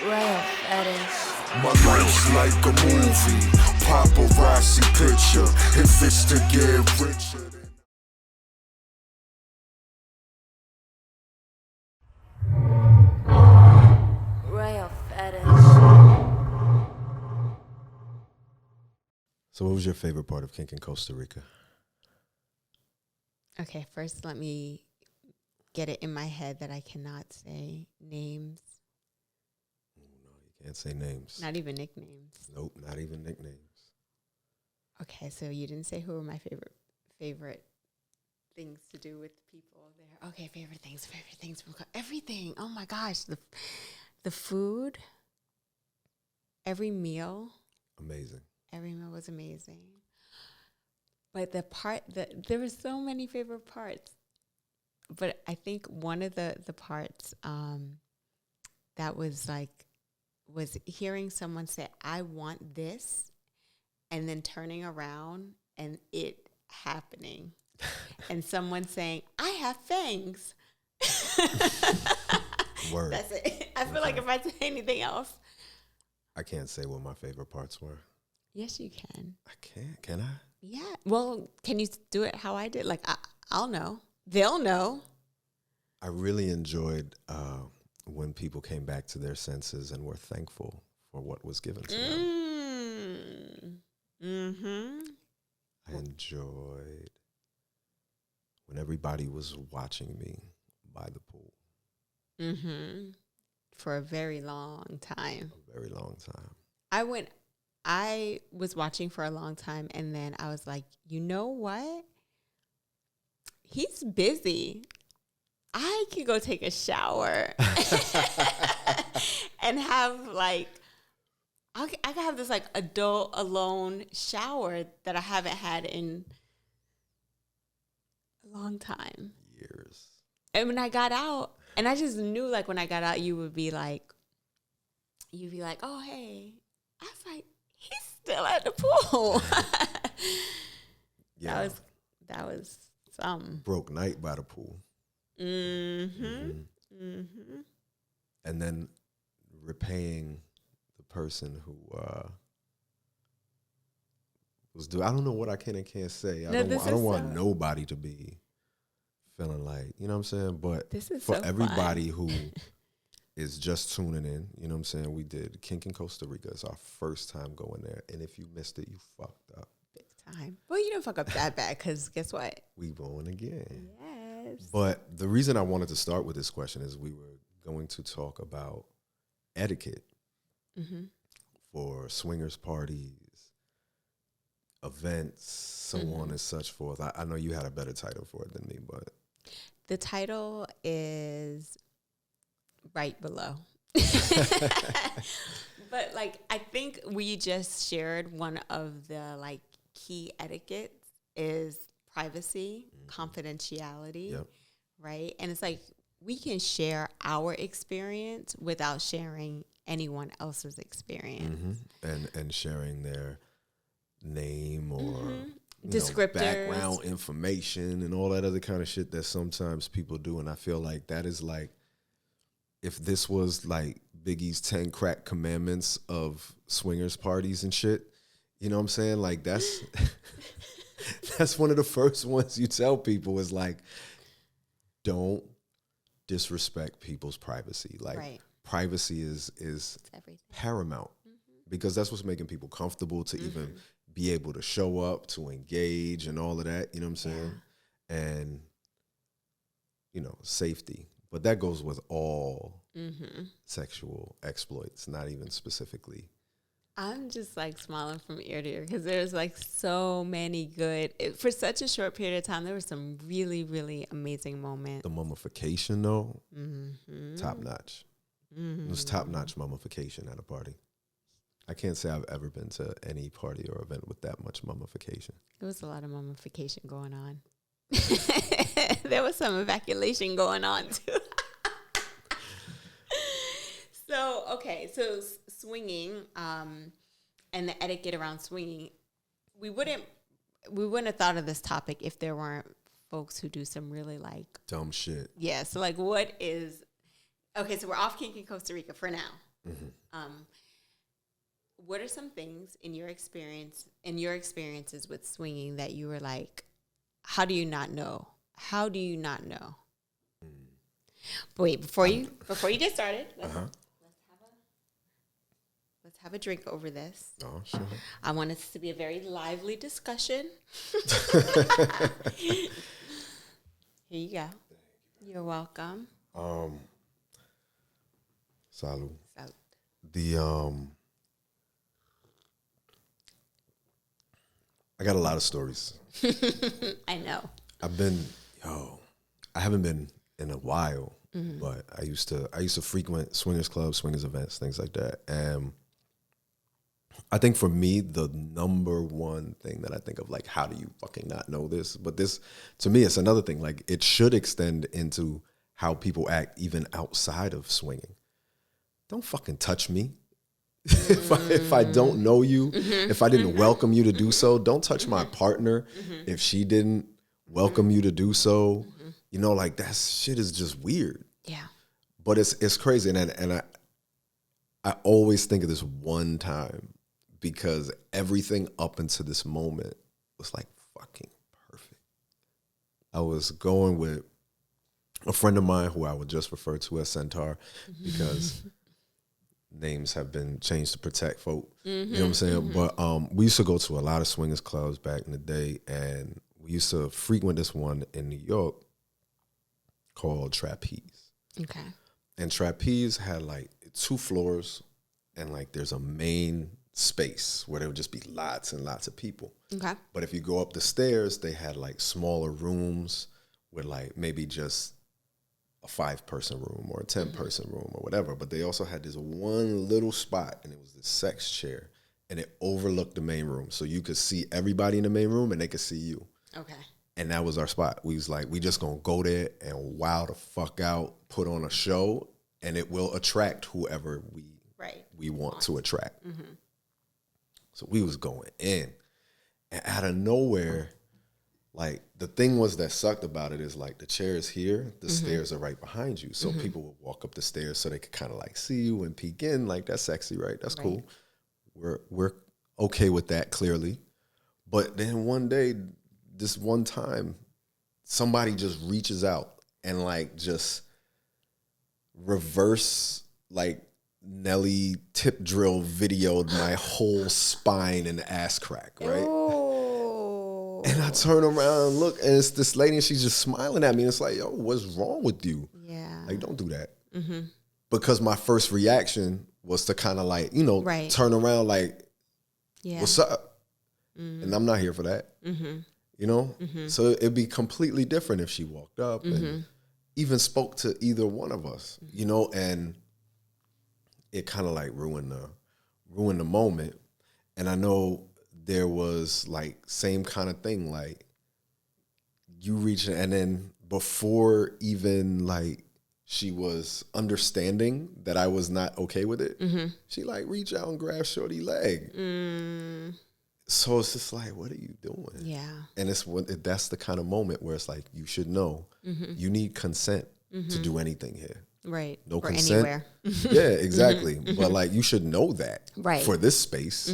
Royal Fetish. My life's like a movie, paparazzi picture. If it's to get richer. Royal Fetish. So what was your favorite part of kink in Costa Rica? Okay, first let me get it in my head that I cannot say names. Oh, no, you can't say names. Not even nicknames. Nope, not even nicknames. Okay, so you didn't say who were my favorite things to do with people there. Okay, favorite things. Everything. Oh my gosh, the food, every meal. Amazing. Every meal was amazing. But the part that there were so many favorite parts. But I think one of the parts that was hearing someone say, I want this, and then turning around and it happening. And someone saying, I have fangs. Word. That's it. I feel like if I say anything else. I can't say what my favorite parts were. Yes, you can. I can't. Can I? Yeah. Well, can you do it how I did? Like, I'll know. They'll know. I really enjoyed when people came back to their senses and were thankful for what was given to them. Mm-hmm. I enjoyed when everybody was watching me by the pool. Mm-hmm. For a very long time. A very long time. I was watching for a long time, and then I was like, you know what? He's busy. I could go take a shower and have I could have this like adult alone shower that I haven't had in a long time. Years. And when I got out, and I just knew like when I got out, you'd be like, oh, hey. I was like, he's still at the pool. Yeah. That was something. Broke night by the pool. And then repaying the person who was doing. I don't know what I can and can't say. I don't want nobody to be feeling like, you know what I'm saying? But this is for so everybody fun. who is just tuning in, you know what I'm saying? We did Kink in Costa Rica. It's our first time going there. And if you missed it, you fucked up. Big time. Well, you didn't fuck up that bad because guess what? We going again. Yes. But the reason I wanted to start with this question is we were going to talk about etiquette for swingers parties, events, so on and such forth. I know you had a better title for it than me, but the title is right below. But like I think we just shared one of the like key etiquettes is privacy, confidentiality, right? And it's like we can share our experience without sharing anyone else's experience. And sharing their name or descriptors, background information and all that other kind of shit that sometimes people do. And I feel like that is like, if this was like Biggie's 10 crack commandments of swingers parties and shit, you know what I'm saying? Like that's that's one of the first ones you tell people is like, don't disrespect people's privacy. Like privacy is paramount because that's what's making people comfortable to even be able to show up, to engage and all of that, you know what I'm saying? And, you know, safety. But that goes with all sexual exploits, not even specifically. I'm just like smiling from ear to ear because there's like so many good, for such a short period of time, there were some really, really amazing moments. The mummification though, top notch. It was top notch mummification at a party. I can't say I've ever been to any party or event with that much mummification. There was a lot of mummification going on. There was some evacuation going on too. So swinging and the etiquette around swinging, we wouldn't have thought of this topic if there weren't folks who do some really like dumb shit. Yeah. So like, what is okay? So we're off kink in Costa Rica for now. What are some things in your experiences with swinging that you were like, how do you not know? How do you not know? But wait, before you get started, let's have a drink over this. Oh, sure. I want this to be a very lively discussion. Here you go. You're welcome. Salud. So, I got a lot of stories. I know. I haven't been in a while, but I used to frequent swingers clubs, swingers events, things like that. And I think for me, the number one thing that I think of, like, how do you fucking not know this? But this, to me, it's another thing. Like, it should extend into how people act even outside of swinging. Don't fucking touch me. If I don't know you, if I didn't welcome you to do so, don't touch my partner if she didn't welcome you to do so. You know, like, that shit is just weird. Yeah. But it's crazy. And I always think of this one time, because everything up until this moment was like fucking perfect. I was going with a friend of mine who I would just refer to as Centaur, because names have been changed to protect folk. You know what I'm saying? But we used to go to a lot of swingers clubs back in the day, and we used to frequent this one in New York called Trapeze. Okay. And Trapeze had like 2 floors, and like there's a main space where there would just be lots and lots of people. Okay. But if you go up the stairs, they had like smaller rooms with like maybe just a 5-person room or a 10-person room or whatever. But they also had this one little spot, and it was this sex chair, and it overlooked the main room. So you could see everybody in the main room, and they could see you. Okay. And that was our spot. We was like, we just gonna go there and wow the fuck out, put on a show, and it will attract whoever we want to attract. So we was going in, and out of nowhere, like, the thing was that sucked about it is, like, the chair is here, the stairs are right behind you. So people would walk up the stairs so they could kind of like see you and peek in. Like, that's sexy, right? That's cool. We're okay with that, clearly. But then one day, this one time, somebody just reaches out and like just reverse, like, Nelly tip drill videoed my whole spine and ass crack, right? Oh. And I turn around and look, and it's this lady, and she's just smiling at me. And it's like, yo, what's wrong with you? Yeah. Like, don't do that. Because my first reaction was to kind of like, you know, turn around like, what's up? And I'm not here for that. You know? So it'd be completely different if she walked up and even spoke to either one of us, you know, and it kind of like ruined the moment. And I know there was like same kind of thing, like you reach, and then before even like she was understanding that I was not okay with it, she like reached out and grabbed Shorty's leg. So it's just like, what are you doing? Yeah. And that's the kind of moment where it's like, you should know you need consent to do anything here. Right. No or consent. Anywhere. Yeah, exactly. But like, you should know that for this space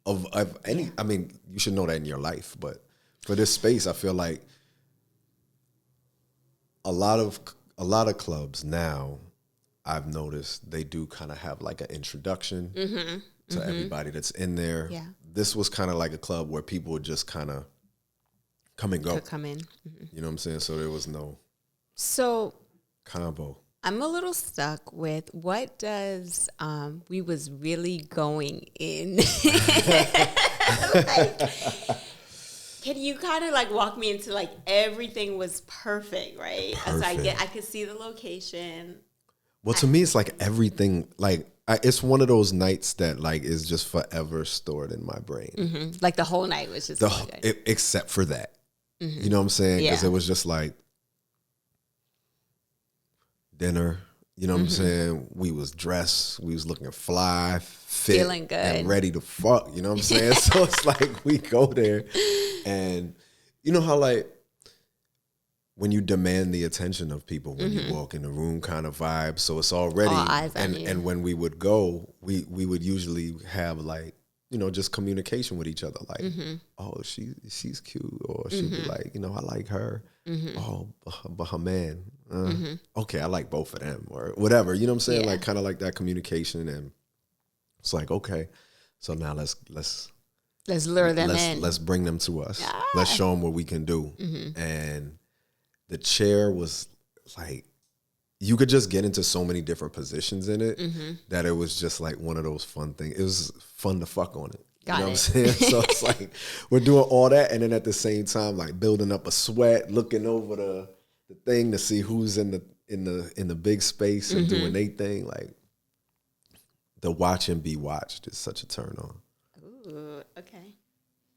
of any, I mean, you should know that in your life, but for this space, I feel like a lot of clubs now, I've noticed they do kind of have like an introduction to everybody that's in there. Yeah. This was kind of like a club where people would just kind of come and go. Could come in. You know what I'm saying? So there was no combo. I'm a little stuck with what does we was really going in. Like, can you kind of like walk me into like everything was perfect, right? Perfect. As I could see the location. Well, to me, it's like everything, like it's one of those nights that like is just forever stored in my brain. Like the whole night was just except for that. You know what I'm saying? Because it was just like dinner. You know what I'm saying? We was dressed. We was looking fly, fit, feeling good, and ready to fuck. You know what I'm saying? So it's like we go there, and you know how like when you demand the attention of people when you walk in the room kind of vibe. So it's already, All eyes on you. and when we would go, we would usually have like, you know, just communication with each other. Like, oh, she's cute. Or she'd be like, you know, I like her. Oh, but her man. Okay, I like both of them or whatever. You know what I'm saying? Yeah. Like kind of like that communication. And it's like, okay, so now let's lure them in. let's bring them to us. Ah. Let's show them what we can do. And the chair was like, you could just get into so many different positions in it that it was just like one of those fun things. It was fun to fuck on it. Got you know it. what I'm saying? So it's like we're doing all that, and then at the same time, like building up a sweat, looking over the thing to see who's in the big space and doing their thing. Like the watch and be watched is such a turn on. Ooh, okay.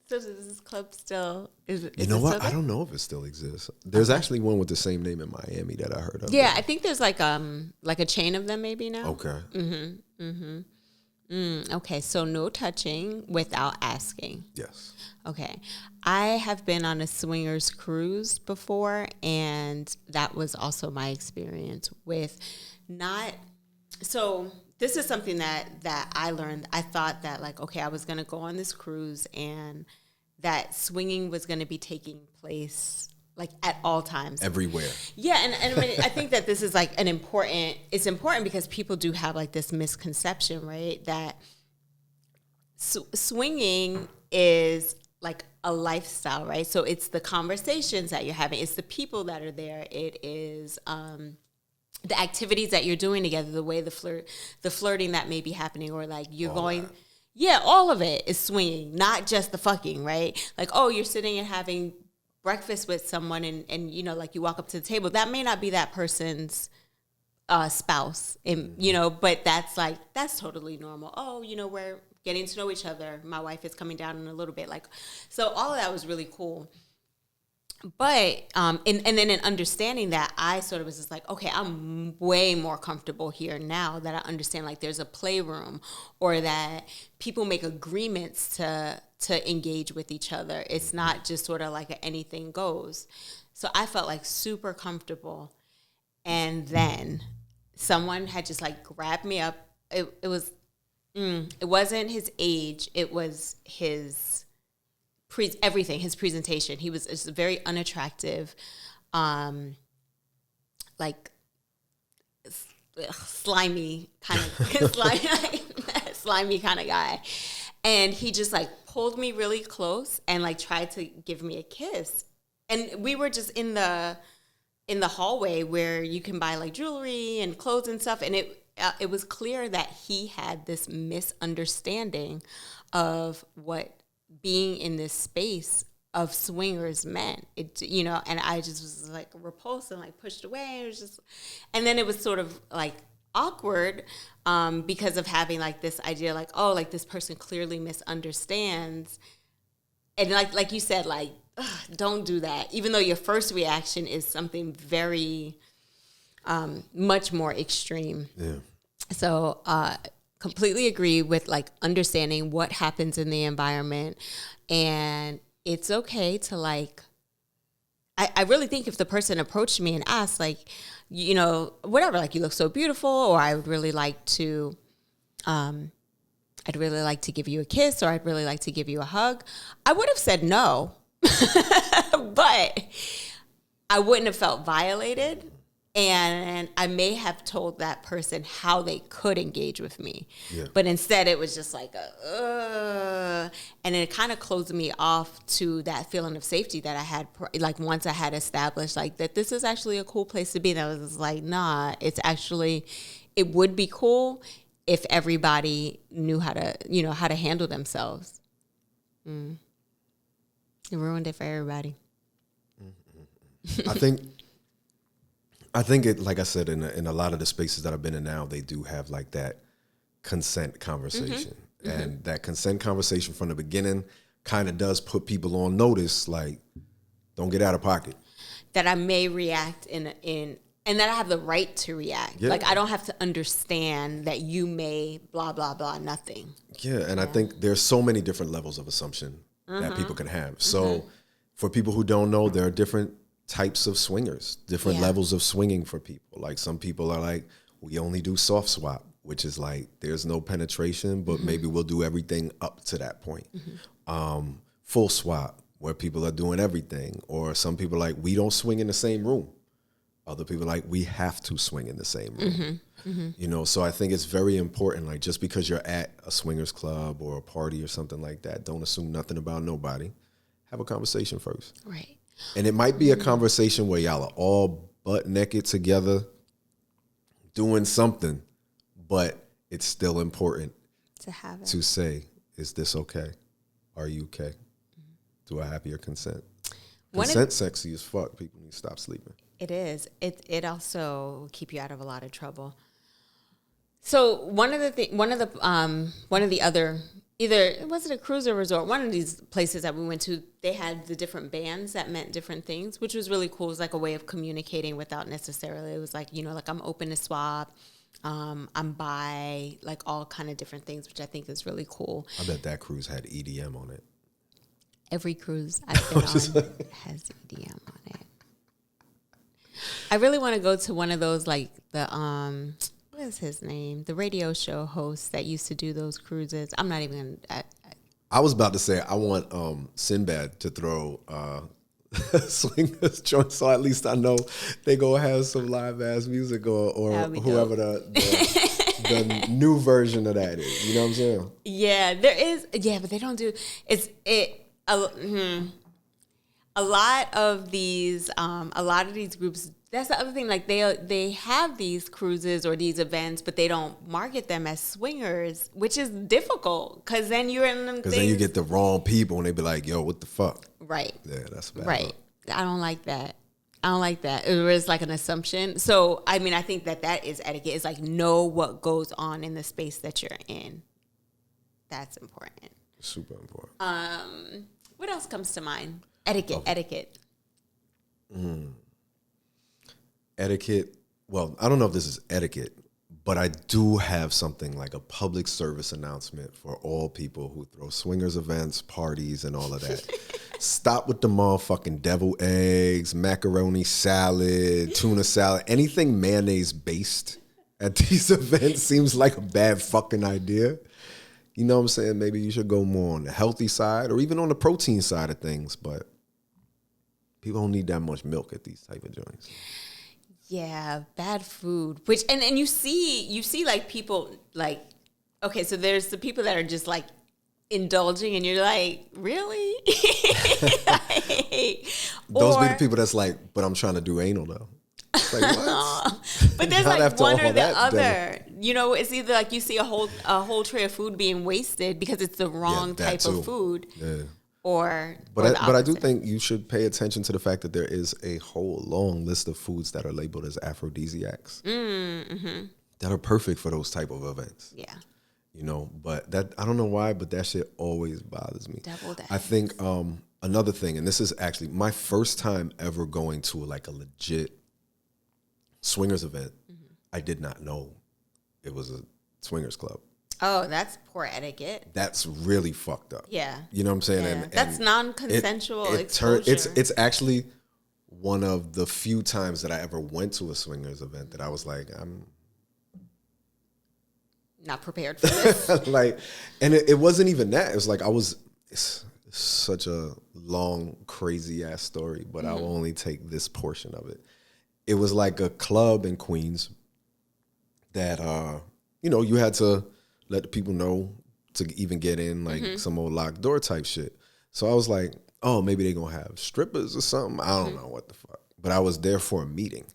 So does this club still is You know it what? still I there? don't know if it still exists. There's actually one with the same name in Miami that I heard of. Yeah, I think there's like a chain of them maybe now. Okay. Okay, so no touching without asking. Yes. Okay. I have been on a swingers cruise before, and that was also my experience with not. So this is something that I learned. I thought that like, okay, I was going to go on this cruise and that swinging was going to be taking place like at all times. Everywhere. Yeah, and I mean, I think that this is like it's important because people do have like this misconception, right? That swinging is like a lifestyle, right? So it's the conversations that you're having, it's the people that are there, it is the activities that you're doing together, the way the flirting that may be happening, or like you're going. Yeah, all of it is swinging, not just the fucking, right? Like, oh, you're sitting and having breakfast with someone and you know, like you walk up to the table. That may not be that person's spouse, and you know, but that's totally normal. Oh, you know, we're getting to know each other. My wife is coming down in a little bit. Like, so all of that was really cool. But and then in understanding that, I sort of was just like, okay, I'm way more comfortable here now that I understand like there's a playroom, or that people make agreements to engage with each other. It's not just sort of like a anything goes. So I felt like super comfortable. And then someone had just like grabbed me up. It wasn't his age. It was his everything, his presentation. He was just very unattractive, like slimy kind of slimy kind of guy. And he just like pulled me really close and like tried to give me a kiss. And we were just in the hallway where you can buy like jewelry and clothes and stuff. And it was clear that he had this misunderstanding of what being in this space of swingers meant. It, you know, and I just was like repulsed and like pushed away. It was just, and then it was sort of like awkward because of having like this idea like, oh, like this person clearly misunderstands. And like you said, like, ugh, don't do that. Even though your first reaction is something very much more extreme. Yeah. So completely agree with like understanding what happens in the environment, and it's okay to like, I really think if the person approached me and asked like, you know, whatever, like you look so beautiful, or I would really like to, I'd really like to give you a kiss, or I'd really like to give you a hug, I would have said no, but I wouldn't have felt violated. And I may have told that person how they could engage with me. Yeah. But instead it was just like, and it kind of closed me off to that feeling of safety that I had, like once I had established like that this is actually a cool place to be. And I was just like, nah, it's actually, it would be cool if everybody knew how to, you know, how to handle themselves. It ruined it for everybody. I think it, like I said, in a lot of the spaces that I've been in now, they do have like that consent conversation. And that consent conversation from the beginning kind of does put people on notice, like, don't get out of pocket. That I may react in and that I have the right to react. Yeah. Like, I don't have to understand that you may blah, blah, blah, nothing. Yeah, and I think there's so many different levels of assumption that people can have. So for people who don't know, there are different types of swingers, different Yeah. levels of swinging for people. Like some people are like, we only do soft swap, which is like there's no penetration, but maybe we'll do everything up to that point. Full swap, where people are doing everything. Or some people are like, we don't swing in the same room. Other people are like, we have to swing in the same room. You know, so I think it's very important, like just because you're at a swingers club or a party or something like that, don't assume nothing about nobody. Have a conversation first. Right. And it might be a conversation where y'all are all butt naked together doing something, but it's still important To have it. to say, is this okay? Are you okay? Do I have your consent? One of- Consent sexy as fuck. People need to stop sleeping. It is. It also will keep you out of a lot of trouble. So one of the other, either was it a cruise or resort, one of these places that we went to, they had the different bands that meant different things, which was really cool. It was like a way of communicating without necessarily, it was like, you know, like I'm open to swap, I'm bi, like all kind of different things, which I think is really cool. I bet that cruise had EDM on it. Every cruise I've been on has EDM on it. I really want to go to one of those, like the what is his name? The radio show host that used to do those cruises. I'm not even gonna. I was about to say I want Sinbad to throw swingers joints, so at least I know they go have some live ass music or That would be whoever the new version of that is. You know what I'm saying? Yeah, there is. Yeah, but they don't do. A lot of these groups. That's the other thing. Like they have these cruises or these events, but they don't market them as swingers, which is difficult because then you're in them. Because then you get the wrong people and they be like, "Yo, what the fuck?" Right. Yeah, that's bad. Right. I don't like that. I don't like that. It was like an assumption. So, I mean, I think that is etiquette. It's like know what goes on in the space that you're in. That's important. Super important. What else comes to mind? Etiquette. Etiquette. Well, I don't know if this is etiquette, but I do have something like a public service announcement for all people who throw swingers events, parties, and all of that. Stop with the motherfucking deviled eggs, macaroni salad, tuna salad, anything mayonnaise based at these events seems like a bad fucking idea. You know what I'm saying? Maybe you should go more on the healthy side or even on the protein side of things, but people don't need that much milk at these type of joints. Yeah, bad food. Which and you see like people like, okay, so there's the people that are just like indulging and you're like, really? Those be the people that's like, but I'm trying to do anal though. It's like, what? But there's Not like after one all or the that, other. You know, it's either like you see a whole tray of food being wasted because it's the wrong that type too. of food. Yeah. Or But the I do opposite. think you should pay attention to the fact that there is a whole long list of foods that are labeled as aphrodisiacs that are perfect for those type of events. Yeah. You know, but that I don't know why, but that shit always bothers me. Deviled I think another thing, and this is actually my first time ever going to like a legit swingers event. I did not know it was a swingers club. Oh, that's poor etiquette. That's really fucked up. Yeah. You know what I'm saying? Yeah. That's non-consensual exposure. It's actually one of the few times that I ever went to a swingers event that I was like, I'm not prepared for this. like, and it wasn't even that. It was like it's such a long, crazy ass story, but I'll only take this portion of it. It was like a club in Queens that you had to let the people know to even get in, like some old locked door type shit. So I was like, oh, maybe they gonna have strippers or something. I don't know what the fuck. But I was there for a meeting.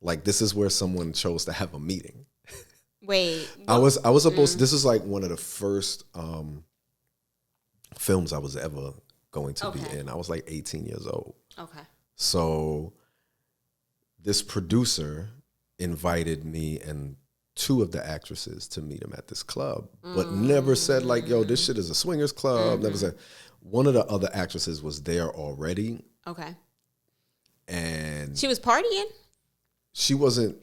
Like this is where someone chose to have a meeting. Wait. I was supposed to, this is like one of the first films I was ever going to be in. I was like 18 years old. Okay. So this producer invited me and two of the actresses to meet him at this club, but never said like, yo, this shit is a swingers club. Never said. One of the other actresses was there already. Okay. And She was partying? she wasn't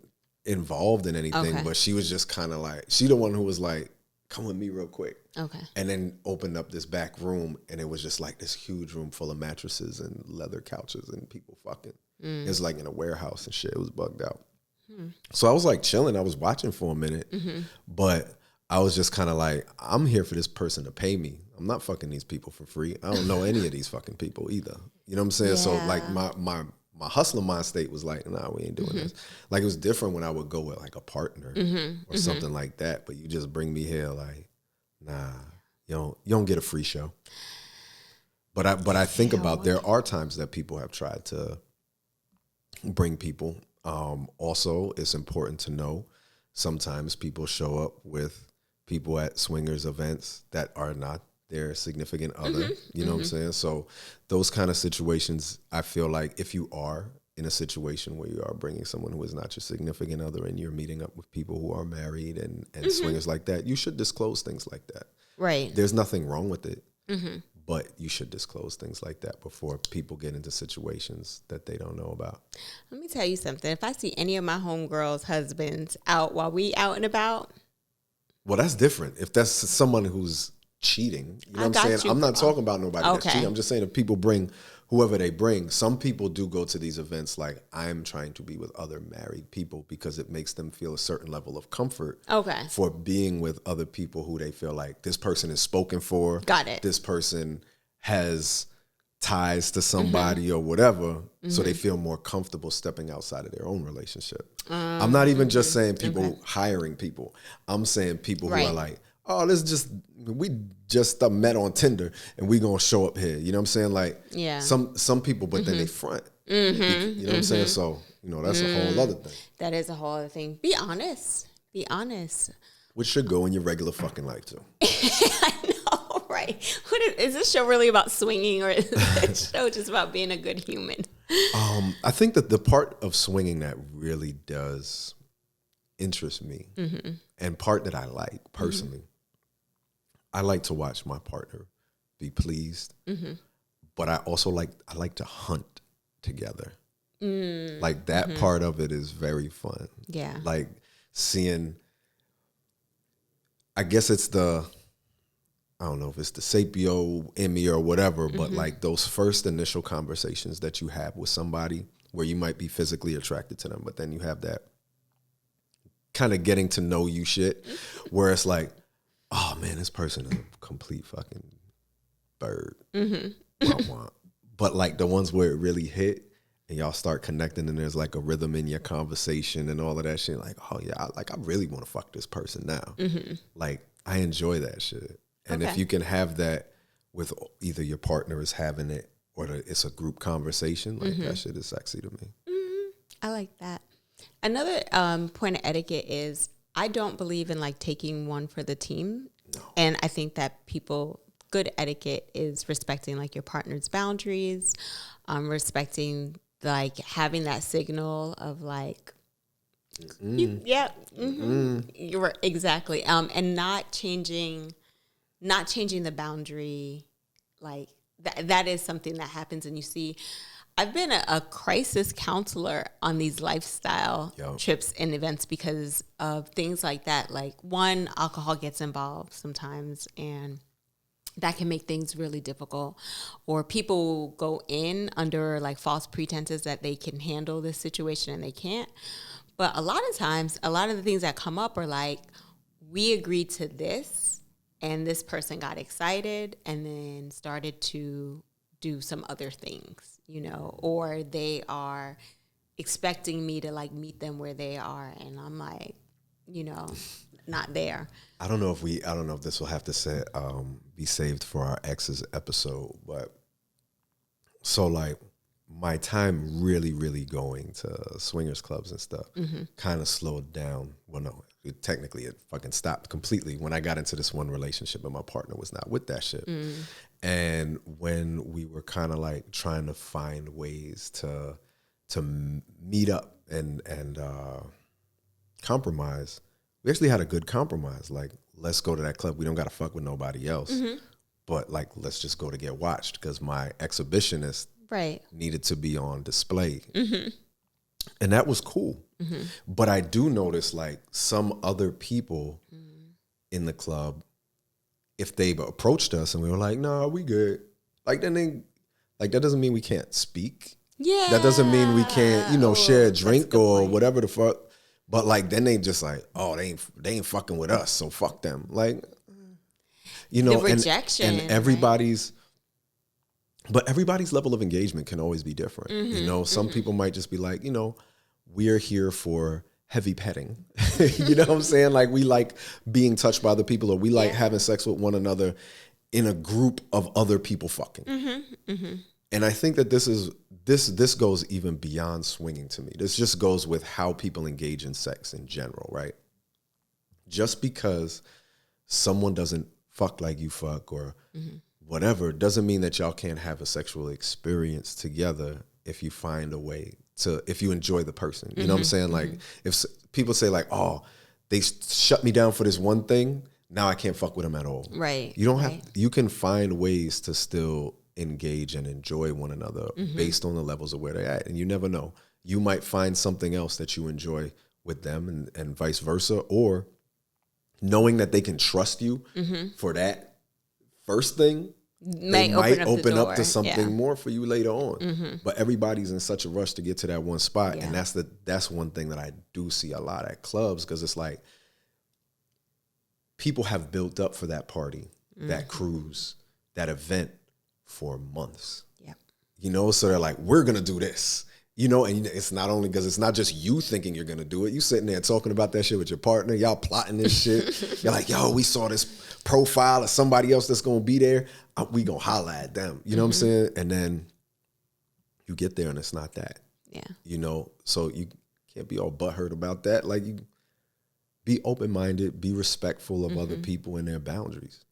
involved in anything, Okay. but she was just kind of like, she the one who was like, come with me real quick. Okay. And then opened up this back room and it was just like this huge room full of mattresses and leather couches and people fucking. It was like in a warehouse and shit. It was bugged out. So I was like chilling. I was watching for a minute, but I was just kind of like, I'm here for this person to pay me. I'm not fucking these people for free. I don't know any of these fucking people either. You know what I'm saying? So like my hustler mind state was like, nah, we ain't doing this. Like it was different when I would go with like a partner or something like that. But you just bring me here like, nah, you don't get a free show. But I think about there are times that people have tried to bring people. Also, it's important to know sometimes people show up with people at swingers events that are not their significant other. You know what I'm saying? So those kind of situations, I feel like if you are in a situation where you are bringing someone who is not your significant other and you're meeting up with people who are married and swingers like that, you should disclose things like that. Right. There's nothing wrong with it. But you should disclose things like that before people get into situations that they don't know about. Let me tell you something. If I see any of my homegirls' husbands out while we out and about. Well, that's different. If that's someone who's cheating, you know what I'm saying? I'm not talking about nobody that's cheating. I'm just saying if people bring whoever they bring, some people do go to these events like, I'm trying to be with other married people because it makes them feel a certain level of comfort for being with other people who they feel like this person is spoken for. Got it. This person has ties to somebody or whatever, so they feel more comfortable stepping outside of their own relationship. I'm not even just saying people hiring people. I'm saying people who are like, oh, we just met on Tinder and we gonna show up here. You know what I'm saying? Like some people, but then they front. You know what I'm saying? So, that's a whole other thing. That is a whole other thing. Be honest. Be honest. Which should go in your regular fucking life too. I know, right? Is this show really about swinging or is this show just about being a good human? I think that the part of swinging that really does interest me and part that I like personally, I like to watch my partner be pleased, but I also like to hunt together. Like that part of it is very fun. Yeah. Like seeing, I guess it's I don't know if it's the sapio, Emmy or whatever, but like those first initial conversations that you have with somebody where you might be physically attracted to them, but then you have that kind of getting to know you shit where it's like, oh man, this person is a complete fucking bird. Womp womp. But like the ones where it really hit and y'all start connecting and there's like a rhythm in your conversation and all of that shit, like, oh yeah, I really want to fuck this person now. Like I enjoy that shit. And if you can have that with either your partner is having it or it's a group conversation, like that shit is sexy to me. I like that. Another point of etiquette is I don't believe in like taking one for the team. No. And I think that good etiquette is respecting like your partner's boundaries, respecting like having that signal of like, you're right, exactly. And not changing the boundary. Like that is something that happens and you see. I've been a crisis counselor on these lifestyle trips and events because of things like that. Like one, alcohol gets involved sometimes and that can make things really difficult. Or people go in under like false pretenses that they can handle this situation and they can't. But a lot of times, a lot of the things that come up are like, we agreed to this and this person got excited and then started to do some other things, or they are expecting me to like meet them where they are. And I'm like, not there. I don't know if this will have to be saved for our exes episode, but so like my time really, really going to swingers clubs and stuff kind of slowed down. Well, no, technically it fucking stopped completely when I got into this one relationship and my partner was not with that shit. And when we were kind of like trying to find ways to meet up and compromise, we actually had a good compromise. Like, let's go to that club. We don't got to fuck with nobody else. But like, let's just go to get watched because my exhibitionist needed to be on display. And that was cool. But I do notice like some other people in the club, if they've approached us and we were like, nah, we good. Like then that doesn't mean we can't speak. Yeah. That doesn't mean we can't, share a drink or point. whatever the fuck. But like, then they just like, oh, they ain't fucking with us, so fuck them. Like, the rejection and everybody's, but everybody's level of engagement can always be different. Some people might just be like, we're here for heavy petting. You know what I'm saying? Like, we like being touched by other people, or we like having sex with one another in a group of other people fucking. And I think that this goes even beyond swinging to me. This just goes with how people engage in sex in general, right? Just because someone doesn't fuck like you fuck or whatever doesn't mean that y'all can't have a sexual experience together if you find a way to, if you enjoy the person. You know what I'm saying? Like, if people say like, oh, they shut me down for this one thing, now I can't fuck with them at all. Right. You don't have, you can find ways to still engage and enjoy one another based on the levels of where they're at. And you never know. You might find something else that you enjoy with them and vice versa, or knowing that they can trust you for that first thing, they might open up to something more for you later on. But everybody's in such a rush to get to that one spot. And that's one thing that I do see a lot at clubs, because it's like people have built up for that party, that cruise, that event for months. So they're like, we're gonna do this. And it's not only because it's not just you thinking you're going to do it. You sitting there talking about that shit with your partner. Y'all plotting this shit. You're like, yo, we saw this profile of somebody else that's going to be there. We going to holla at them. You know what I'm saying? And then you get there and it's not that. Yeah. So you can't be all butthurt about that. Like, you be open-minded, be respectful of other people and their boundaries.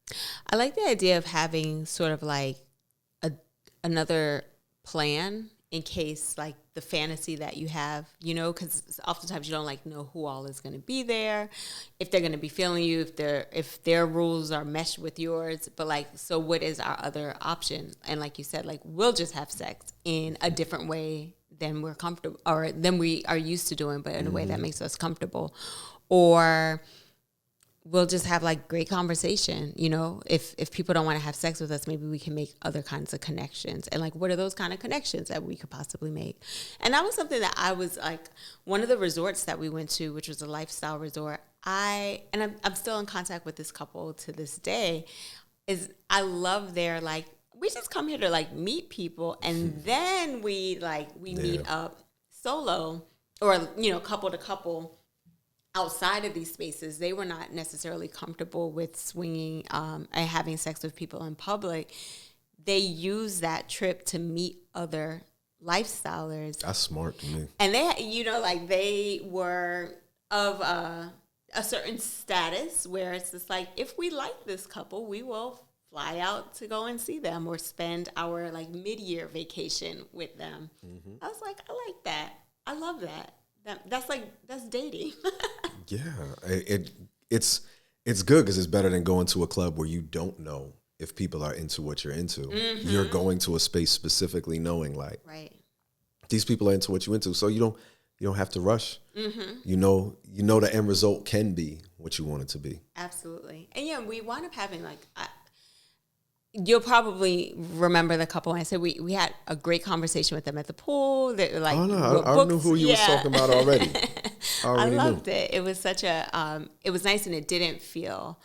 I like the idea of having sort of like another plan in case, like, the fantasy that you have, because oftentimes you don't like know who all is going to be there, if they're going to be feeling you, if their rules are meshed with yours. But like, so what is our other option? And like you said, like, we'll just have sex in a different way than we're comfortable, or than we are used to doing, but in a way that makes us comfortable. Or we'll just have like great conversation. If people don't want to have sex with us, maybe we can make other kinds of connections. And like, what are those kind of connections that we could possibly make? And that was something that I was like, one of the resorts that we went to, which was a lifestyle resort, I'm still in contact with this couple to this day, is I love their, like, we just come here to like meet people, and then we meet up solo or, couple to couple. Outside of these spaces, they were not necessarily comfortable with swinging and having sex with people in public. They use that trip to meet other lifestylers. That's smart to me. And they, they were of a certain status where it's just like, if we like this couple, we will fly out to go and see them or spend our like mid-year vacation with them. I was like, I like that. I love that. That's dating. Yeah, it's good because it's better than going to a club where you don't know if people are into what you're into. You're going to a space specifically knowing, like, these people are into what you're into, so you don't have to rush. You know the end result can be what you want it to be. Absolutely. And we wound up having like. You'll probably remember the couple. I said we had a great conversation with them at the pool. They were like, oh no, I knew who you was talking about already. I loved it. It was such a. It was nice, and it didn't feel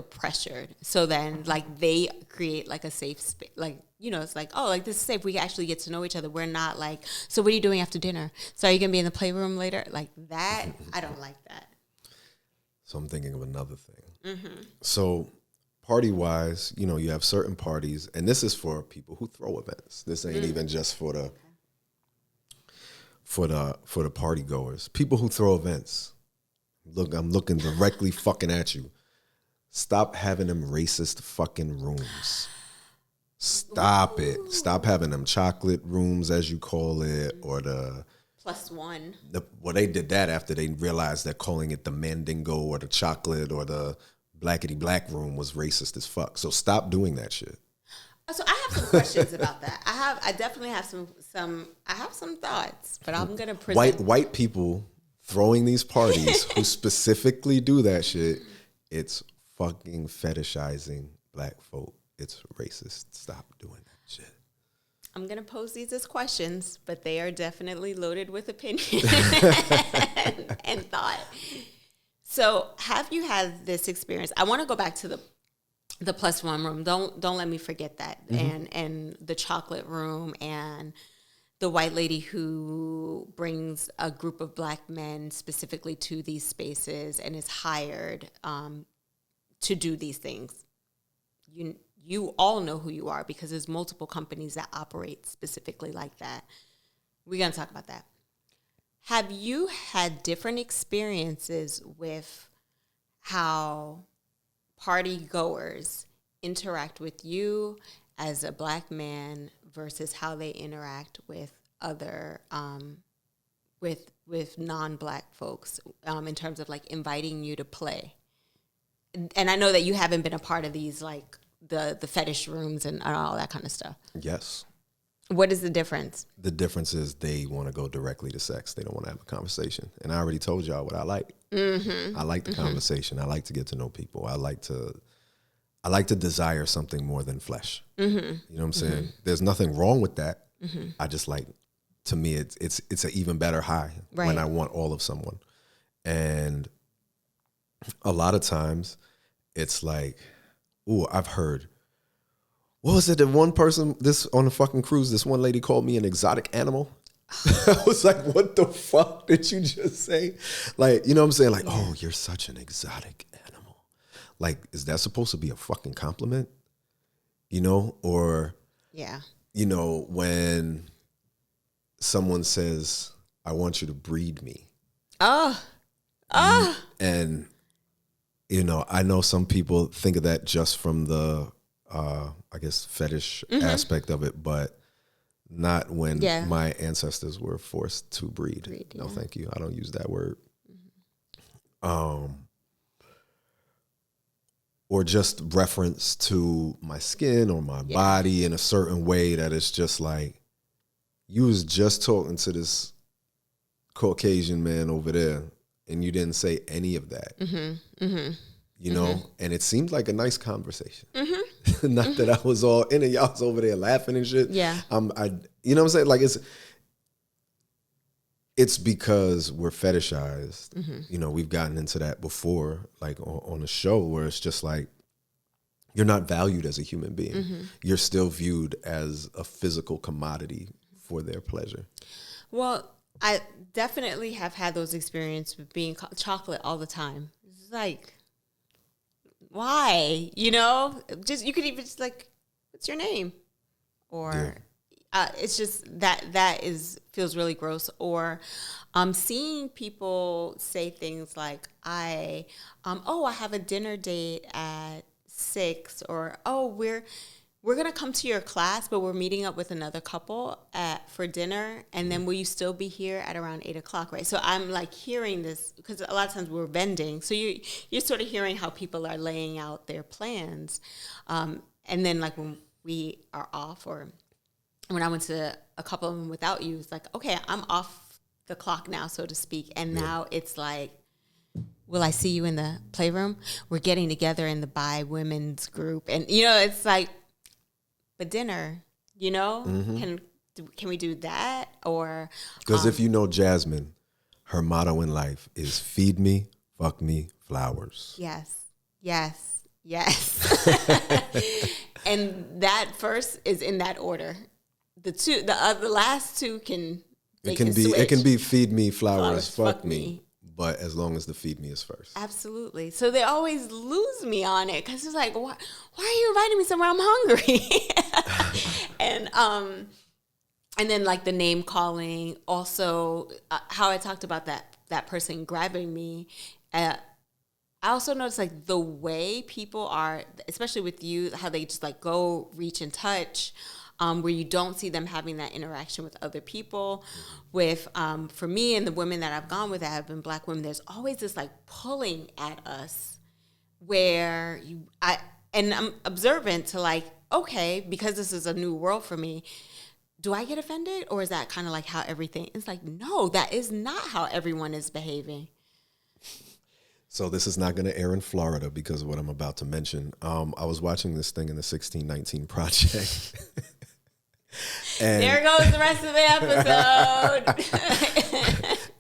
pressured. So then, like, they create like a safe space. Like, it's like, oh, like, this is safe. We actually get to know each other. We're not like, so what are you doing after dinner? So are you gonna be in the playroom later? Like that. I don't like that. So I'm thinking of another thing. So. Party-wise, you have certain parties, and this is for people who throw events. This ain't even just for the party goers. People who throw events. Look, I'm looking directly fucking at you. Stop having them racist fucking rooms. Stop it. Stop having them chocolate rooms, as you call it, or the +1. Well, they did that after they realized that calling it the Mandingo or the chocolate or the blackity black room was racist as fuck. So stop doing that shit. So I have some questions about that. I definitely have some thoughts, but I'm gonna present white people throwing these parties who specifically do that shit. It's fucking fetishizing black folk. It's racist. Stop doing that shit. I'm going to pose these as questions, but they are definitely loaded with opinion and thought. So, have you had this experience? I want to go back to the +1 room. Don't let me forget that. And the chocolate room and the white lady who brings a group of black men specifically to these spaces and is hired to do these things. You all know who you are because there's multiple companies that operate specifically like that. We're going to talk about that. Have you had different experiences with how party goers interact with you as a black man versus how they interact with other with non-black folks in terms of like inviting you to play? And I know that you haven't been a part of these like the fetish rooms and all that kind of stuff. Yes. What is the difference? The difference is they want to go directly to sex. They don't want to have a conversation. And I already told y'all what I like. I like the conversation. I like to get to know people. I like to desire something more than flesh. You know what I'm saying? There's nothing wrong with that. I just like, to me, it's an even better high when I want all of someone. And a lot of times it's like, ooh, I've heard, what was it that one person, this on the fucking cruise, this one lady called me an exotic animal? I was like, what the fuck did you just say? Like, you know what I'm saying? Like, oh, you're such an exotic animal. Like, is that supposed to be a fucking compliment? You know? Or, you know, when someone says, I want you to breed me. And, you know, I know some people think of that just from the, I guess, fetish aspect of it, but not when my ancestors were forced to breed. No, thank you. I don't use that word. Or just reference to my skin or my body in a certain way that it's just like, you was just talking to this Caucasian man over there and you didn't say any of that. You know, and it seemed like a nice conversation. Not that I was all in it, y'all was over there laughing and shit. Yeah. You know what I'm saying? Like it's because we're fetishized. You know, we've gotten into that before, like on a show where it's just like, you're not valued as a human being. You're still viewed as a physical commodity for their pleasure. Well, I definitely have had those experiences with being chocolate all the time. It's like, why? You know, just you could even just like, what's your name? Or it's just that feels really gross. Or seeing people say things like, I have a dinner date at 6, or we're gonna come to your class, but we're meeting up with another couple for dinner, and then will you still be here at around 8 o'clock, right? So I'm like hearing this because a lot of times we're vending, so you're sort of hearing how people are laying out their plans, and then like when we are off, or when I went to a couple of them without you, it's like, okay, I'm off the clock now, so to speak, and now it's like, will I see you in the playroom? We're getting together in the bi women's group, and you know, it's like. But dinner, you know, can we do that? Or because if you know Jasmine, her motto in life is feed me, fuck me, flowers. Yes. And that first is in that order. The last two can it can be feed me, flowers, fuck me. But as long as the feed me is first. Absolutely. So they always lose me on it because it's like, why are you inviting me somewhere I'm hungry? And then like the name calling, also how I talked about that person grabbing me. I also noticed like the way people are, especially with you, how they just like go reach and touch. Where you don't see them having that interaction with other people. With, for me and the women that I've gone with that have been black women, there's always this like pulling at us where and I'm observant to like, okay, because this is a new world for me, do I get offended? Or is that kind of like how everything, it's like, no, that is not how everyone is behaving. So this is not going to air in Florida because of what I'm about to mention. I was watching this thing in the 1619 Project. There goes the rest of the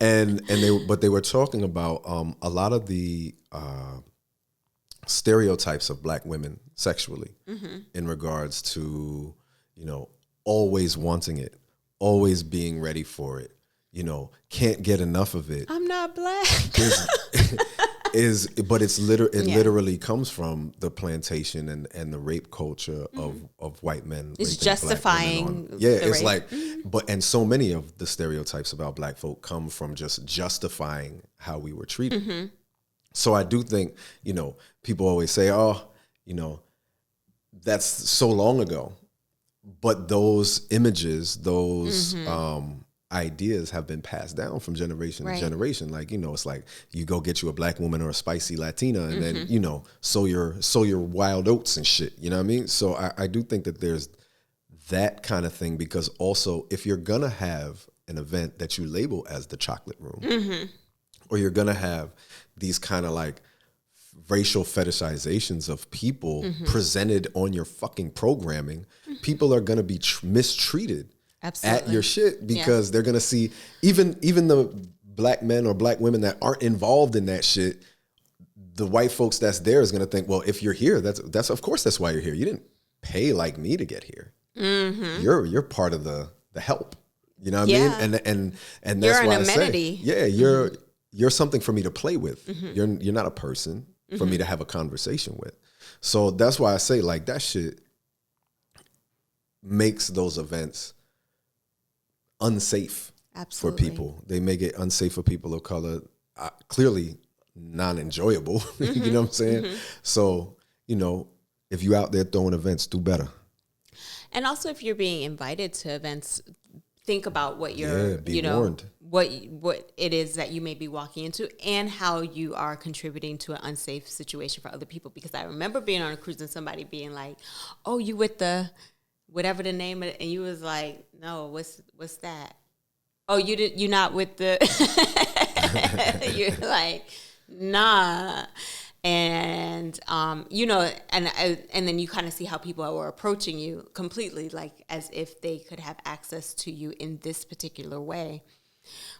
episode. But they were talking about a lot of the stereotypes of black women sexually in regards to, always wanting it, always being ready for it, can't get enough of it. I'm not black. But it literally comes from the plantation and the rape culture of white men. It's justifying. It's rape. like, and so many of the stereotypes about black folk come from just justifying how we were treated. So I do think, people always say, that's so long ago, but those images, those ideas have been passed down from generation to generation. Like, it's like you go get you a black woman or a spicy Latina and then, sow your wild oats and shit. You know what I mean? So I do think that there's that kind of thing, because also if you're going to have an event that you label as the chocolate room, or you're going to have these kind of like racial fetishizations of people presented on your fucking programming, people are going to be mistreated at your shit, because they're gonna see even the black men or black women that aren't involved in that shit. The white folks that's there is gonna think, well, if you're here, that's of course that's why you're here. You didn't pay like me to get here. You're part of the help. You know what I mean? And that's you're why an amenity. You're something for me to play with. You're not a person for me to have a conversation with. So that's why I say, like, that shit makes those events unsafe for people. They make it unsafe for people of color, clearly non-enjoyable. You know what I'm saying? So, if you out there throwing events, do better. And also, if you're being invited to events, think about what you're, warned. what it is that you may be walking into, and how you are contributing to an unsafe situation for other people. Because I remember being on a cruise and somebody being like, "Oh, you with the whatever the name of it," and you was like, "No, what's that?" "Oh, you're not with the." You're like, "Nah," and and then you kind of see how people were approaching you completely, like as if they could have access to you in this particular way,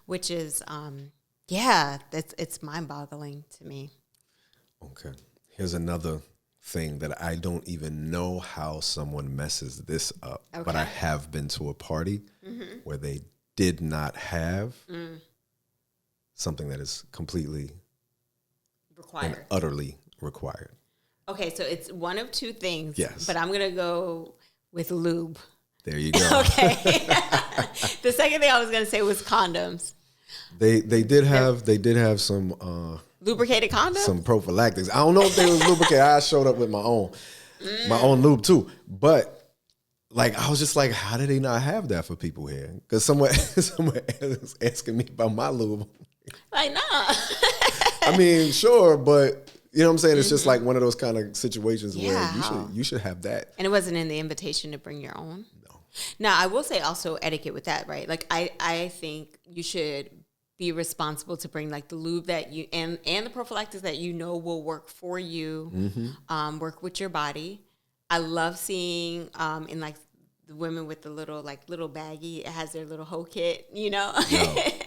which is, it's mind-boggling to me. Okay, here's another thing that I don't even know how someone messes this up, but I have been to a party where they did not have something that is completely required and utterly required. Okay, so it's one of two things. Yes, but I'm gonna go with lube. There you go. Okay. The second thing I was gonna say was condoms. They did have some lubricated condoms, some prophylactics. I don't know if they was lubricated. I showed up with my own lube too, but like I was just like, how did they not have that for people here? Because someone was asking me about my lube. Like, nah. I mean, sure, but you know what I'm saying? It's just like one of those kind of situations where you should have that. And it wasn't in the invitation to bring your own? No. Now, I will say also etiquette with that, right? Like, I think you should be responsible to bring like the lube that you, and the prophylactics that will work for you, work with your body. I love seeing in like the women with the little baggie, it has their little hoe kit,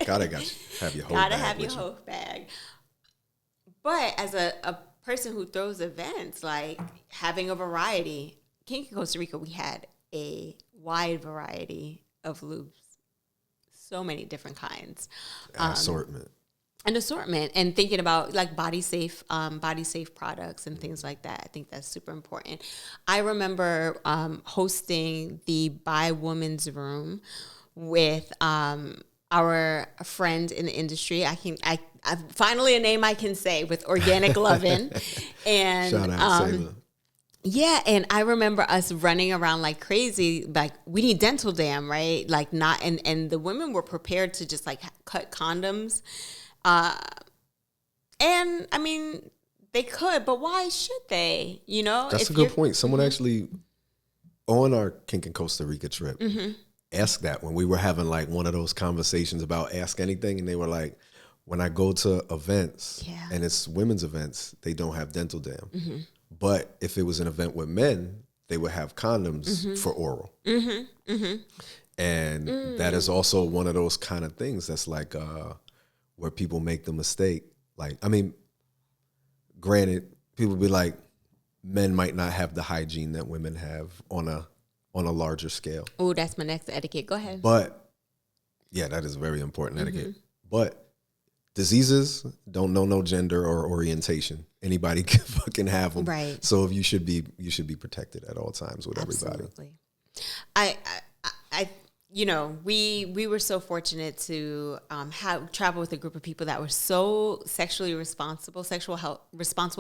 Gotta have your hoe gotta bag. have your hoe bag. But as a person who throws events, like having a variety, King in Costa Rica, we had a wide variety of lubes, so many different kinds. Assortment. An assortment, and thinking about like body safe products and things like that. I think that's super important. I remember hosting the By Woman's Room with our friend in the industry. I finally a name I can say, with Organic Lovin'. And shout out Sailor. Yeah, and I remember us running around like crazy, like we need dental dam, right? Like not, and the women were prepared to just like cut condoms. And I mean, they could, but why should they? That's a good point. Someone actually on our Kink in Costa Rica trip asked that when we were having like one of those conversations about ask anything, and they were like, when I go to events and it's women's events, they don't have dental dam. But if it was an event with men, they would have condoms for oral. And that is also one of those kind of things that's like where people make the mistake. Like, I mean, granted, people be like, men might not have the hygiene that women have on a larger scale. Oh, that's my next etiquette. Go ahead. But yeah, that is very important etiquette. But diseases don't know no gender or orientation. Anybody can fucking have them. Right. So you should be protected at all times with everybody. Absolutely. I you know, we were so fortunate to travel with a group of people that were so sexually responsible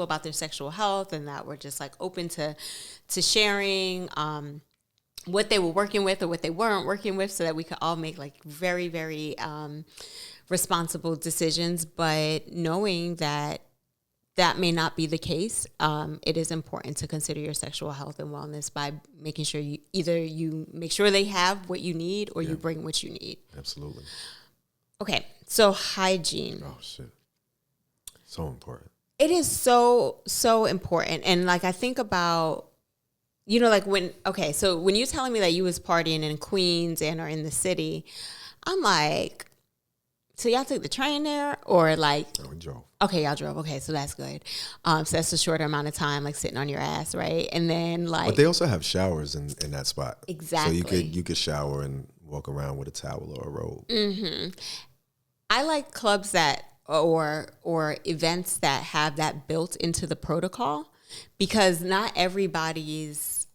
about their sexual health, and that were just like open to sharing what they were working with or what they weren't working with, so that we could all make like very, very responsible decisions. But knowing that may not be the case, it is important to consider your sexual health and wellness by making sure you make sure they have what you need, or you bring what you need. Absolutely. Okay, so hygiene. Oh shit, so important. It is so important, and like I think about, you know, like when you're telling me that you was partying in Queens and or in the city, I'm like, so y'all took the train there, or like? No, we drove. Okay, y'all drove. Okay, so that's good. So that's a shorter amount of time, like sitting on your ass, right? And then like, but they also have showers in that spot. Exactly. So you could shower and walk around with a towel or a robe. I like clubs that or events that have that built into the protocol, because not everybody's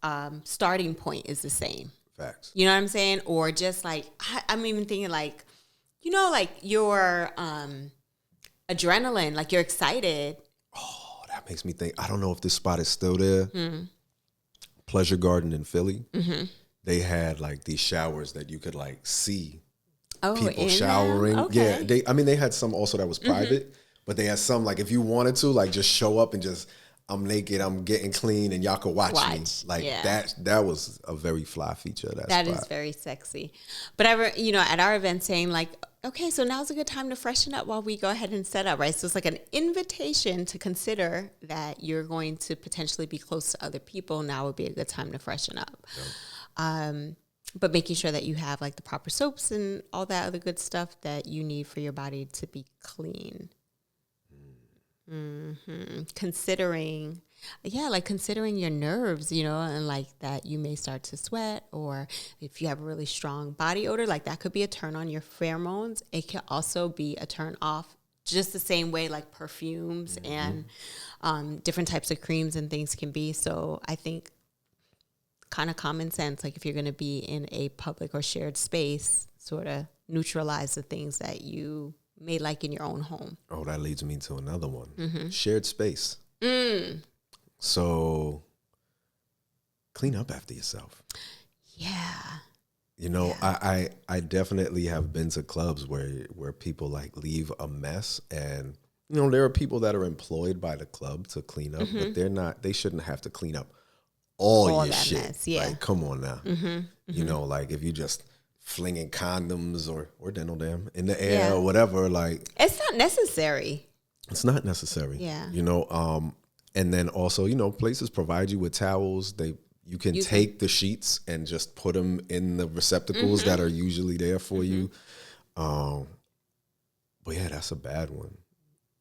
starting point is the same. Facts. You know what I'm saying? Or just like, I'm even thinking like, you know, like your adrenaline, like you're excited. Oh, that makes me think. I don't know if this spot is still there. Pleasure Garden in Philly. They had like these showers that you could like see people showering. Okay. Yeah, they had some also that was private, but they had some like if you wanted to like just show up and just, I'm naked, I'm getting clean, and y'all could watch me. Like that was a very fly feature of that spot. That is very sexy. But at our event saying like, okay, so now's a good time to freshen up while we go ahead and set up, right? So it's like an invitation to consider that you're going to potentially be close to other people. Now would be a good time to freshen up. Yep. But making sure that you have like the proper soaps and all that other good stuff that you need for your body to be clean. Considering your nerves, you know, and like that you may start to sweat, or if you have a really strong body odor, like that could be a turn on your pheromones. It can also be a turn off, just the same way like perfumes and different types of creams and things can be. So I think kind of common sense, like if you're going to be in a public or shared space, sort of neutralize the things that you may like in your own home. Oh, that leads me to another one. Shared space. So clean up after yourself. Yeah. You know, I definitely have been to clubs where people like leave a mess, and you know, there are people that are employed by the club to clean up, but they shouldn't have to clean up all your shit. Mess, yeah. Like, come on now. You know, like if you just flinging condoms or dental dam in the air or whatever, like it's not necessary. It's not necessary. Yeah. You know, and then also, you know, places provide you with towels. You can take the sheets and just put them in the receptacles that are usually there for you. But yeah, that's a bad one.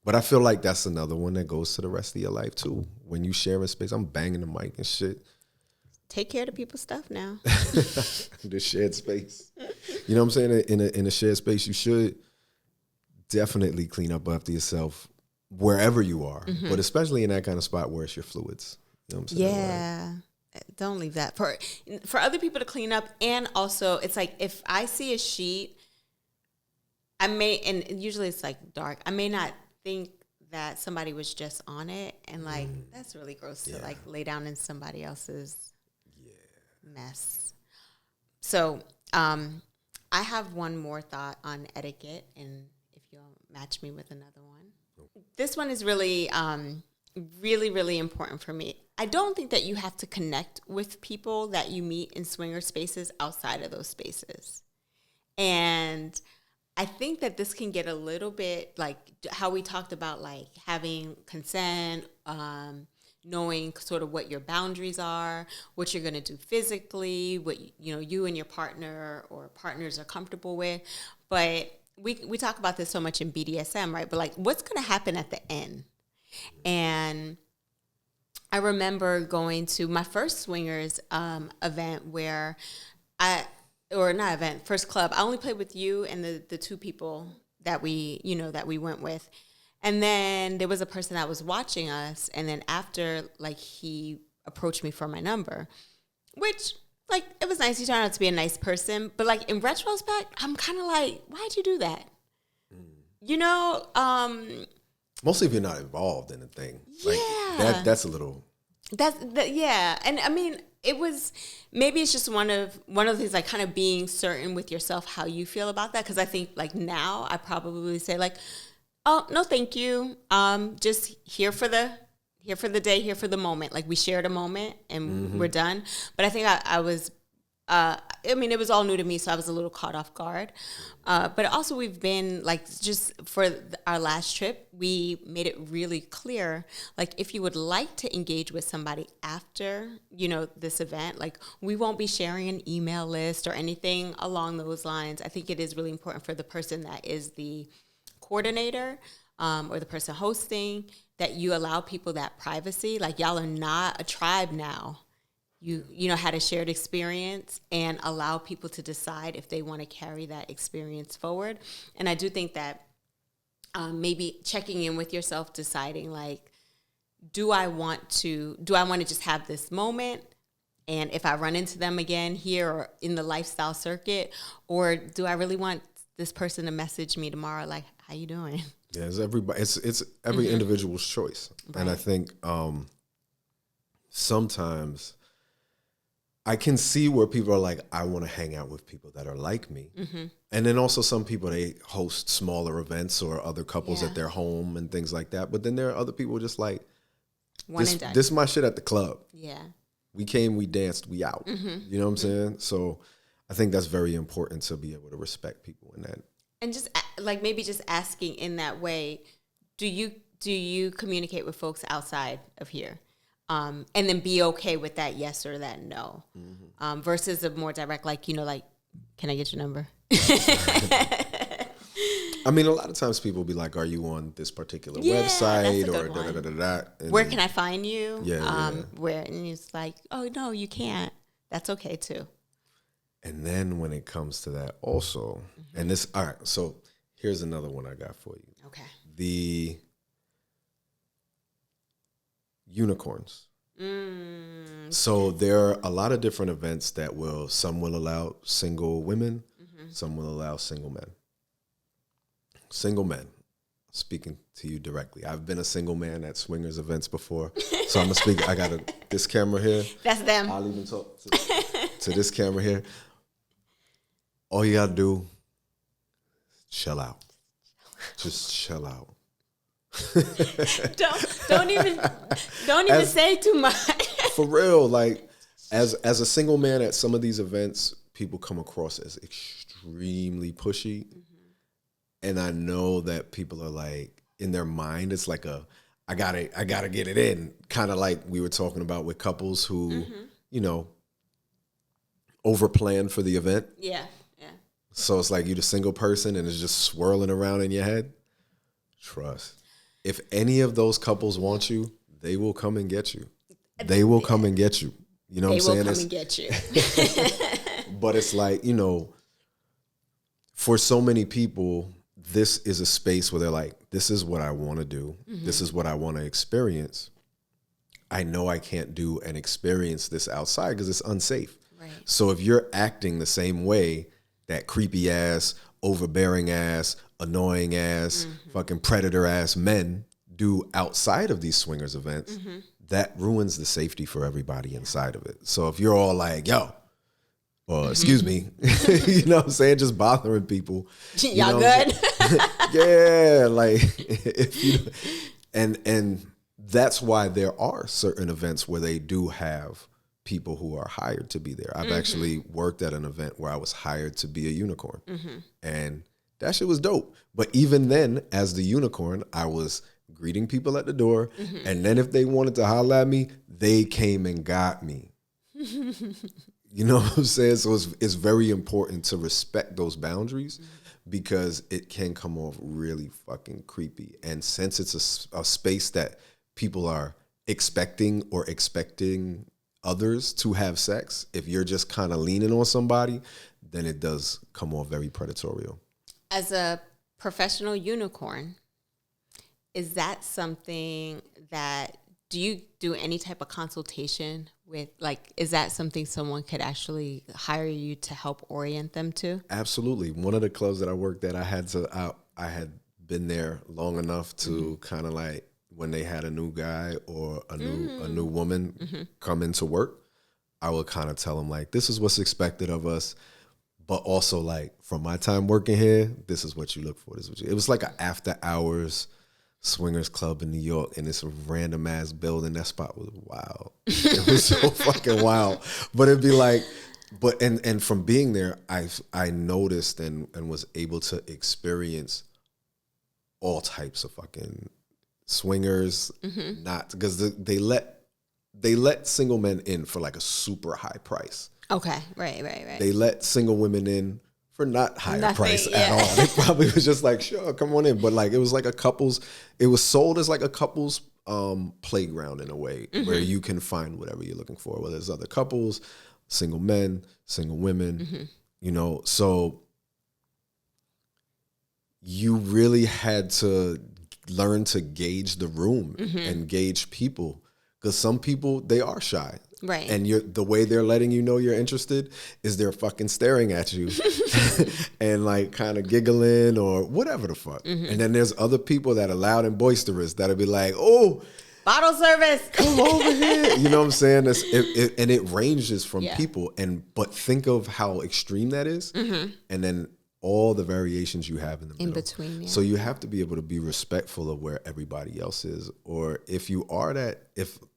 But I feel like that's another one that goes to the rest of your life too. When you share a space, I'm banging the mic and shit. Take care of people's stuff now. The shared space. You know what I'm saying? In a shared space, you should definitely clean up after yourself wherever you are, but especially in that kind of spot where it's your fluids. You know what I'm saying? Yeah. Like, don't leave that for other people to clean up. And also, it's like if I see a sheet, I may, and usually it's like dark, I may not think that somebody was just on it, and like that's really gross to like lay down in somebody else's mess. So I have one more thought on etiquette, and if you'll match me with another one. This one is really really, really important for me. I don't think that you have to connect with people that you meet in swinger spaces outside of those spaces. And I think that this can get a little bit like how we talked about like having consent, knowing sort of what your boundaries are, what you're going to do physically, what you and your partner or partners are comfortable with. But we talk about this so much in BDSM, right? But like, what's going to happen at the end? And I remember going to my first swingers event where first club. I only played with you and the two people that we went with. And then there was a person that was watching us. And then after, like, he approached me for my number, which, like, it was nice. He turned out to be a nice person. But, like, in retrospect, I'm kind of like, why'd you do that? You know? Mostly if you're not involved in the thing. Yeah. Like, that's a little... Yeah. And, I mean, it was... Maybe it's just one of the things, like, kind of being certain with yourself how you feel about that. Because I think, like, now I probably say, like... Oh, no, thank you. Just here for the day, here for the moment. Like, we shared a moment and we're done. But I think I was, it was all new to me, so I was a little caught off guard. But also we've been, like, just for our last trip, we made it really clear, like, if you would like to engage with somebody after, this event, like, we won't be sharing an email list or anything along those lines. I think it is really important for the person that is the coordinator or the person hosting that you allow people that privacy. Like, y'all are not a tribe now. You had a shared experience, and allow people to decide if they want to carry that experience forward. And I do think that maybe checking in with yourself, deciding, like, do I want to just have this moment? And if I run into them again here or in the lifestyle circuit, or do I really want this person to message me tomorrow, like, how you doing? Yeah, it's everybody. It's every individual's choice, Right. and I think sometimes I can see where people are like, I want to hang out with people that are like me, and then also some people, they host smaller events or other couples at their home and things like that. But then there are other people just like, One and done. this is my shit at the club. Yeah. We came, we danced, we out. You know what I'm saying? So I think that's very important to be able to respect people in that. And just like maybe just asking in that way, do you communicate with folks outside of here, and then be okay with that yes or that no, versus a more direct, like, like, can I get your number? I mean, a lot of times people be like, "Are you on this particular Yeah, website that's a or good da one. da da da?" da? Where can I find you? Yeah. Where, and it's like, oh no, you can't. That's okay too. And then when it comes to that, also, and this, all right. So here's another one I got for you. Okay. The unicorns. So there are a lot of different events that some will allow single women, some will allow single men. Single men, speaking to you directly. I've been a single man at swingers events before, so I'm gonna speak. I got this camera here. That's them. I'll even talk to this camera here. All you gotta do, chill out. Just chill out. don't even say too much. For real, like as a single man at some of these events, people come across as extremely pushy. And I know that people are like, in their mind, it's like I gotta get it in. Kind of like we were talking about with couples who, overplan for the event. Yeah. So it's like you the single person and it's just swirling around in your head. Trust. If any of those couples want you, they will come and get you. They will come and get you. You know what I'm saying? They will come and get you. But it's like, for so many people, this is a space where they're like, this is what I want to do. This is what I want to experience. I know I can't do and experience this outside because it's unsafe. Right. So if you're acting the same way that creepy ass, overbearing ass, annoying ass, fucking predator ass men do outside of these swingers events, that ruins the safety for everybody inside of it. So if you're all like, yo, or excuse me, you know what I'm saying? Just bothering people. Y'all good? Yeah, like and that's why there are certain events where they do have people who are hired to be there. I've actually worked at an event where I was hired to be a unicorn, and that shit was dope. But even then, as the unicorn, I was greeting people at the door. And then if they wanted to holler at me, they came and got me. You know what I'm saying? So it's very important to respect those boundaries because it can come off really fucking creepy. And since it's a space that people are expecting others to have sex, if you're just kind of leaning on somebody, then it does come off very predatorial. As a professional unicorn, is that something that, do you do any type of consultation with, like, is that something someone could actually hire you to help orient them to? Absolutely. One of the clubs that I worked at, I had been there long enough to kind of like, when they had a new guy or a new woman come into work, I would kind of tell them like, this is what's expected of us. But also like, from my time working here, this is what you look for. It was like an after hours swingers club in New York, and it's a random ass building. That spot was wild. It was so fucking wild. But it'd be like, and from being there, I noticed and was able to experience all types of fucking swingers. Not because they let single men in for like a super high price. Okay, right. They let single women in for not higher price at all. They probably was just like, sure, come on in. But like, it was like it was sold as like a couple's playground in a way where you can find whatever you're looking for, whether it's other couples, single men, single women, you know. So you really had to learn to gauge the room and gauge people, because some people, they are shy. Right. And the way they're letting you know you're interested is they're fucking staring at you and like kind of giggling or whatever the fuck. And then there's other people that are loud and boisterous that'll be like, oh, bottle service, come over here. You know what I'm saying? And it ranges from people. But think of how extreme that is. And then all the variations you have in the middle. Between. Yeah. So you have to be able to be respectful of where everybody else is. Or if you are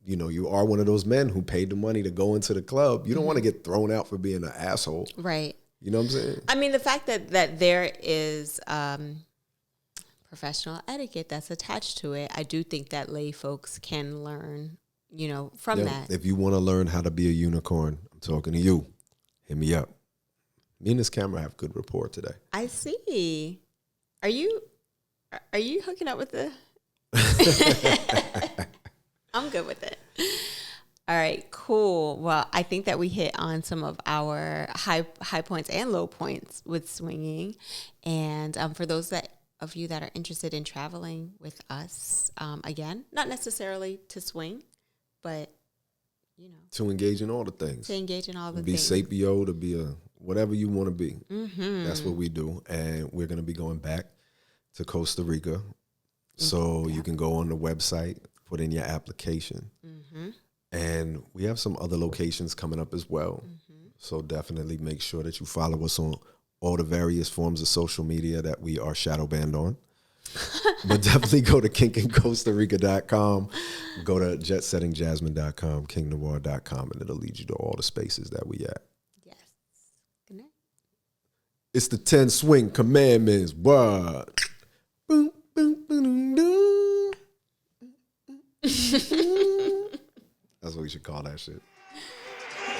you know, you are one of those men who paid the money to go into the club, you don't want to get thrown out for being an asshole. Right. You know what I'm saying? I mean, the fact that there is professional etiquette that's attached to it, I do think that lay folks can learn, you know, from that. If you want to learn how to be a unicorn, I'm talking to you. Hit me up. Me and this camera have good rapport today. I see. Are you hooking up with the? I'm good with it. All right, cool. Well, I think that we hit on some of our high points and low points with swinging. And for those of you that are interested in traveling with us, again, not necessarily to swing, but, you know. To engage in all the things. To engage in all the things. Be sapio, to be whatever you want to be. That's what we do. And we're going to be going back to Costa Rica. So you can go on the website, put in your application. And we have some other locations coming up as well. So definitely make sure that you follow us on all the various forms of social media that we are shadow banned on. But definitely go to kinkingcostarica.com, go to jetsettingjasmine.com, kingnoir.com, and it'll lead you to all the spaces that we at. Yes. Good night. It's the 10 swing commandments. What? Boom, boom, boom, boom. That's what we should call that shit.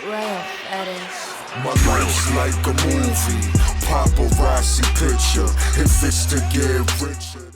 Royal Fetish. My life's like a movie, paparazzi picture. If it's to get richer.